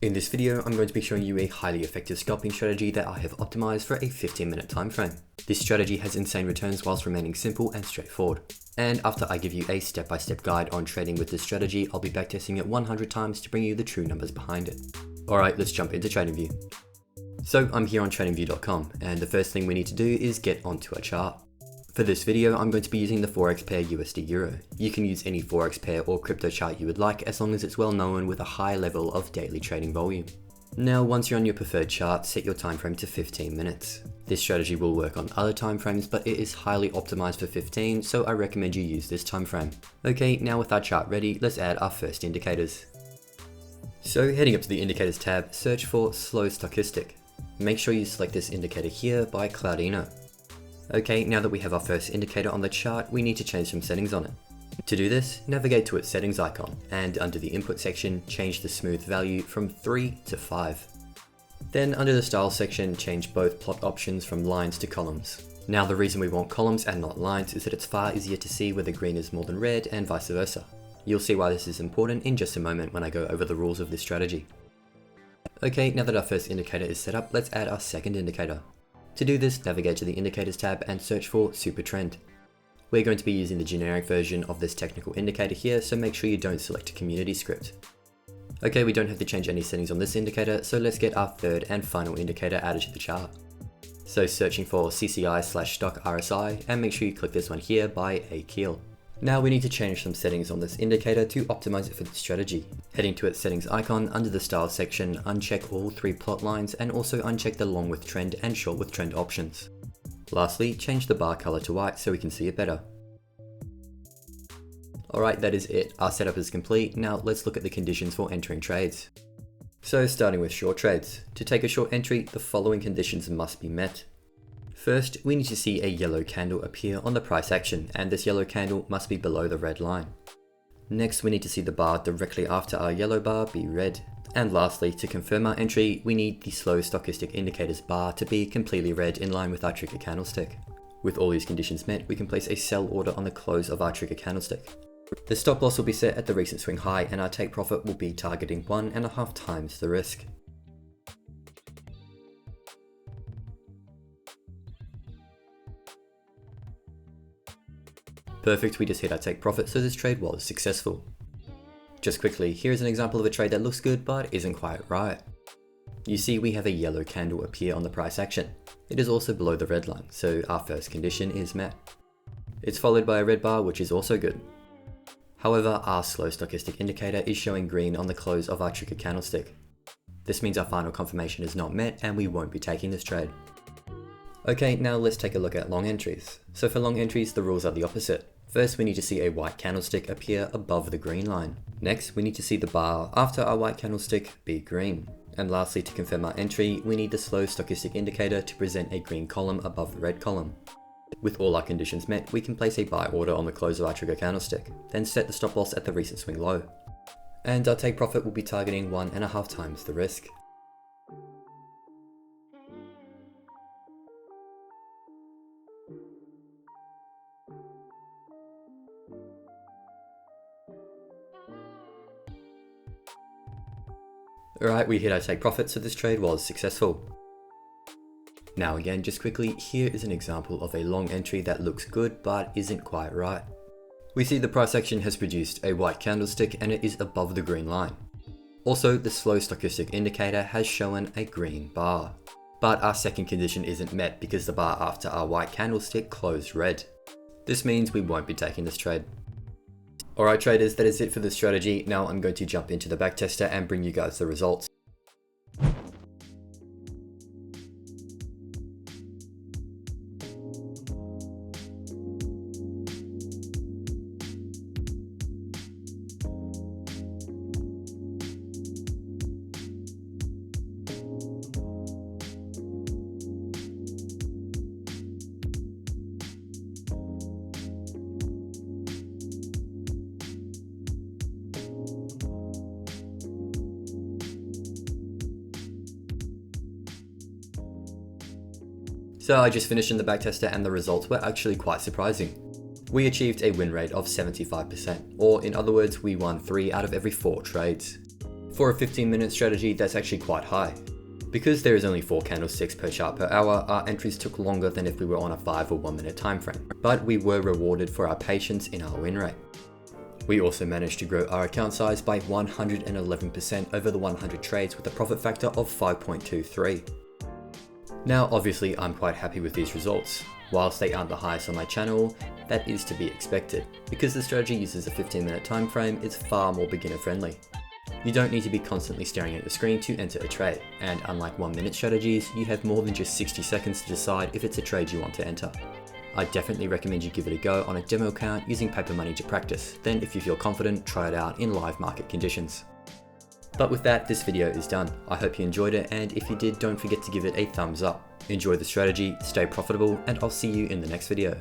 In this video, I'm going to be showing you a highly effective scalping strategy that I have optimized for a 15-minute time frame. This strategy has insane returns whilst remaining simple and straightforward. And after I give you a step-by-step guide on trading with this strategy, I'll be backtesting it 100 times to bring you the true numbers behind it. Alright, let's jump into TradingView. So I'm here on TradingView.com, and the first thing we need to do is get onto a chart. For this video, I'm going to be using the Forex pair USD Euro. You can use any Forex pair or crypto chart you would like as long as it's well known with a high level of daily trading volume. Now, once you're on your preferred chart, set your time frame to 15 minutes. This strategy will work on other time frames, but it is highly optimized for 15, so I recommend you use this time frame. Okay, now with our chart ready, let's add our first indicators. So heading up to the indicators tab, search for slow stochastic. Make sure you select this indicator here by Cloudino. Okay, now that we have our first indicator on the chart, we need to change some settings on it. To do this, navigate to its settings icon, and under the input section, change the smooth value from 3 to 5. Then under the style section, change both plot options from lines to columns. Now the reason we want columns and not lines is that it's far easier to see whether green is more than red and vice versa. You'll see why this is important in just a moment when I go over the rules of this strategy. Okay, now that our first indicator is set up, let's add our second indicator. To do this, navigate to the Indicators tab and search for Super Trend. We're going to be using the generic version of this technical indicator here, so make sure you don't select a community script. Okay, we don't have to change any settings on this indicator, so let's get our third and final indicator added to the chart. So searching for CCI/stock RSI, and make sure you click this one here by Akil. Now we need to change some settings on this indicator to optimize it for the strategy. Heading to its settings icon, under the style section, uncheck all 3 plot lines and also uncheck the long with trend and short with trend options. Lastly, change the bar color to white so we can see it better. Alright, that is it. Our setup is complete. Now let's look at the conditions for entering trades. So starting with short trades. To take a short entry, the following conditions must be met. First, we need to see a yellow candle appear on the price action, and this yellow candle must be below the red line. Next, we need to see the bar directly after our yellow bar be red. And lastly, to confirm our entry, we need the slow stochastic indicators bar to be completely red in line with our trigger candlestick. With all these conditions met, we can place a sell order on the close of our trigger candlestick. The stop loss will be set at the recent swing high, and our take profit will be targeting 1.5 times the risk. Perfect, we just hit our take profit, so this trade was successful. Just quickly, here is an example of a trade that looks good but isn't quite right. You see we have a yellow candle appear on the price action. It is also below the red line, so our first condition is met. It's followed by a red bar, which is also good. However, our slow stochastic indicator is showing green on the close of our trigger candlestick. This means our final confirmation is not met and we won't be taking this trade. Okay, now let's take a look at long entries. So for long entries, the rules are the opposite. First, we need to see a white candlestick appear above the green line. Next, we need to see the bar after our white candlestick be green. And lastly, to confirm our entry, we need the slow stochastic indicator to present a green column above the red column. With all our conditions met, we can place a buy order on the close of our trigger candlestick, then set the stop loss at the recent swing low. And our take profit will be targeting 1.5 times the risk. Alright, we hit our take profit, so this trade was successful. Now again, just quickly, here is an example of a long entry that looks good but isn't quite right. We see the price action has produced a white candlestick and it is above the green line. Also, the slow stochastic indicator has shown a green bar. But our second condition isn't met because the bar after our white candlestick closed red. This means we won't be taking this trade. Alright traders, that is it for this strategy. Now I'm going to jump into the backtester and bring you guys the results. So I just finished in the backtester and the results were actually quite surprising. We achieved a win rate of 75%, or in other words, we won 3 out of every 4 trades. For a 15-minute strategy, that's actually quite high. Because there is only 4 candlesticks per chart per hour, our entries took longer than if we were on a 5 or 1 minute time frame, but we were rewarded for our patience in our win rate. We also managed to grow our account size by 111% over the 100 trades with a profit factor of 5.23. Now obviously I'm quite happy with these results. Whilst they aren't the highest on my channel, that is to be expected. Because the strategy uses a 15-minute time frame, it's far more beginner friendly. You don't need to be constantly staring at your screen to enter a trade, and unlike 1-minute strategies, you have more than just 60 seconds to decide if it's a trade you want to enter. I definitely recommend you give it a go on a demo account using paper money to practice, then if you feel confident, try it out in live market conditions. But with that, this video is done. I hope you enjoyed it, and if you did, don't forget to give it a thumbs up. Enjoy the strategy, stay profitable, and I'll see you in the next video.